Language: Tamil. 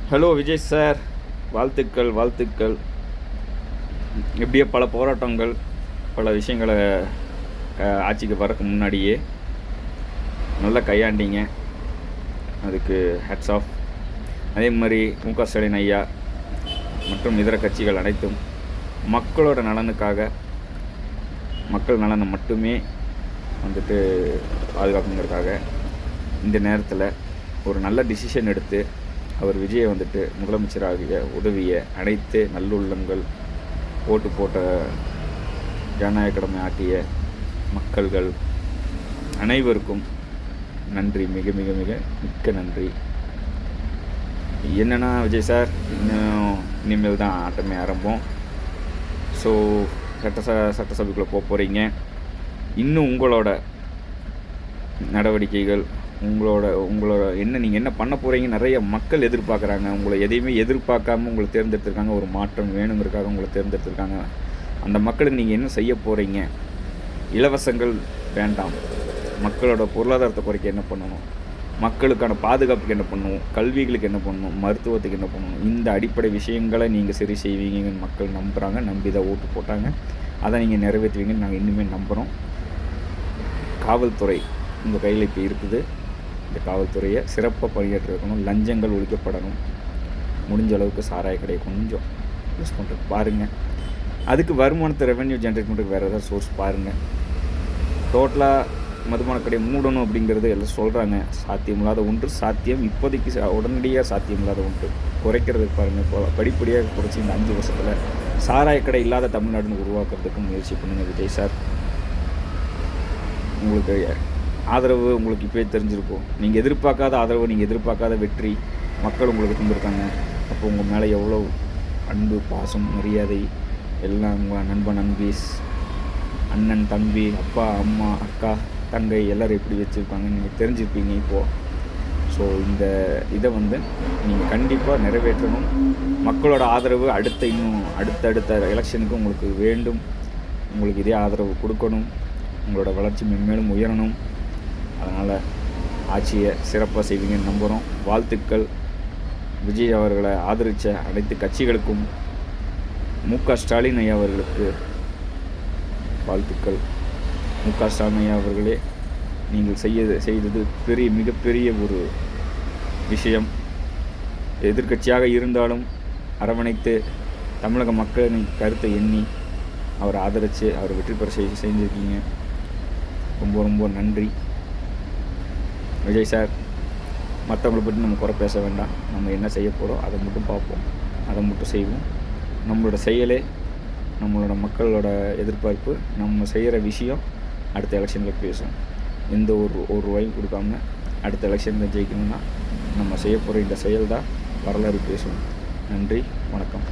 ஹலோ விஜய் சார், வாழ்த்துக்கள் வாழ்த்துக்கள். எப்படியோ பல போராட்டங்கள், பல விஷயங்களை ஆட்சிக்கு வரக்கு முன்னாடியே நல்லா கையாண்டீங்க. அதுக்கு ஹேட்ஸ் ஆஃப். அதே மாதிரி ஸ்டாலின் ஐயா மற்றும் இதர கட்சிகள் அனைத்தும் மக்களோட நலனுக்காக, மக்கள் நலனை மட்டுமே பாதுகாப்புங்கிறதுக்காக இந்த நேரத்தில் ஒரு நல்ல டிசிஷன் எடுத்து அவர் விஜயை முதலமைச்சராகிய உதவிய அனைத்து நல்லுள்ளங்கள், ஓட்டு போட்ட ஜனநாயக கடமை ஆற்றிய மக்கள்கள் அனைவருக்கும் நன்றி, மிக மிக மிக மிக்க நன்றி. என்னென்னா விஜய் சார், இனிமேல் தான் ஆட்டமே ஆரம்பம். ஸோ சட்டசபைக்குள்ளே போகிறீங்க. இன்னும் உங்களோட நடவடிக்கைகள், உங்களோட நீங்கள் என்ன பண்ண போகிறீங்க, நிறைய மக்கள் எதிர்பார்க்குறாங்க. உங்களை எதையுமே எதிர்பார்க்காம உங்களை தேர்ந்தெடுத்திருக்காங்க. ஒரு மாற்றம் வேணுங்கிறதுக்காக உங்களை தேர்ந்தெடுத்திருக்காங்க. அந்த மக்களுக்கு நீங்கள் என்ன செய்ய போகிறீங்க? இலவசங்கள் வேண்டாம். மக்களோட பொருளாதாரத்தை குறைக்க என்ன பண்ணணும், மக்களுக்கான பாதுகாப்புக்கு என்ன பண்ணணும், கல்விகளுக்கு என்ன பண்ணணும், மருத்துவத்துக்கு என்ன பண்ணணும், இந்த அடிப்படை விஷயங்களை நீங்கள் சரி செய்வீங்கன்னு மக்கள் நம்புகிறாங்க. நம்பி தான் ஓட்டு போட்டாங்க. அதை நீங்கள் நிறைவேற்றுவீங்கன்னு நாங்கள் இன்னுமே நம்புகிறோம். காவல்துறை உங்கள் கையில் இப்போ இருக்குது. இந்த காவல்துறையை சிறப்பாக பணியாற்றி இருக்கணும். லஞ்சங்கள் ஒழிக்கப்படணும். முடிஞ்ச அளவுக்கு சாராய கடையை கொஞ்சம் யூஸ் பண்ணுறது பாருங்கள். அதுக்கு வருமானத்தை ரெவென்யூ ஜென்ரேட் பண்ணுறதுக்கு வேறு ஏதாவது சோர்ஸ் பாருங்கள். டோட்டலாக மதுபான கடையை மூடணும் அப்படிங்கிறது எல்லாம் சொல்கிறாங்க. சாத்தியமில்லாத ஒன்று. இப்போதைக்கு உடனடியாக சாத்தியமில்லாத ஒன்று. குறைக்கிறதுக்கு பாருங்கள். இப்போ படிப்படியாக குறைச்சி இந்த 5 வருஷத்தில் சாராய கடை இல்லாத தமிழ்நாடுன்னு உருவாக்குறதுக்கு முயற்சி பண்ணுங்கள் விஜய் சார். உங்களுக்கு ஆதரவு உங்களுக்கு இப்போயே தெரிஞ்சிருக்கும். நீங்கள் எதிர்பார்க்காத ஆதரவு, நீங்கள் எதிர்பார்க்காத வெற்றி மக்கள் உங்களுக்கு தந்திருக்காங்க. அப்போ உங்கள் மேலே எவ்வளோ அன்பு, பாசம், மரியாதை எல்லாம் உங்கள் நண்பன், நண்பீஸ், அண்ணன், தம்பி, அப்பா, அம்மா, அக்கா, தங்கை எல்லோரும் எப்படி வச்சுருப்பாங்கன்னு நீங்கள் தெரிஞ்சுருப்பீங்க இப்போது. ஸோ இந்த இதை நீங்கள் கண்டிப்பாக நிறைவேற்றணும். மக்களோட ஆதரவு அடுத்தடுத்த எலெக்ஷனுக்கு உங்களுக்கு வேண்டும். உங்களுக்கு இதே ஆதரவு கொடுக்கணும். உங்களோட வளர்ச்சி மென்மேலும் உயரணும். அதனால் ஆட்சியை சிறப்பாக செய்வீங்கன்னு நம்புகிறோம். வாழ்த்துக்கள். விஜய் அவர்களை ஆதரித்த அனைத்து கட்சிகளுக்கும், ஸ்டாலின் ஐயா அவர்களுக்கு வாழ்த்துக்கள். ஸ்டாலின் ஐயா அவர்களே, நீங்கள் செய்தது மிகப்பெரிய ஒரு விஷயம். எதிர்க்கட்சியாக இருந்தாலும் அரவணைத்து தமிழக மக்களின் கருத்தை எண்ணி அவரை ஆதரித்து அவரை வெற்றி பெற செஞ்சுருக்கீங்க. ரொம்ப ரொம்ப நன்றி விஜய் சார். மற்றவங்களை பற்றி நம்ம குறை பேச வேண்டாம். நம்ம என்ன செய்ய போகிறோம் அதை மட்டும் பார்ப்போம், அதை மட்டும் செய்வோம். நம்மளோட செயலே நம்மளோட மக்களோட எதிர்பார்ப்பு. நம்ம செய்கிற விஷயம் அடுத்த எலெக்ஷனில் பேசும். எந்த ஒரு ரூபாயும் கொடுக்காம அடுத்த எலெக்ஷனில் ஜெயிக்கணும்னா நம்ம செய்ய போகிற இந்த செயல் தான் வரலாறு பேசும். நன்றி, வணக்கம்.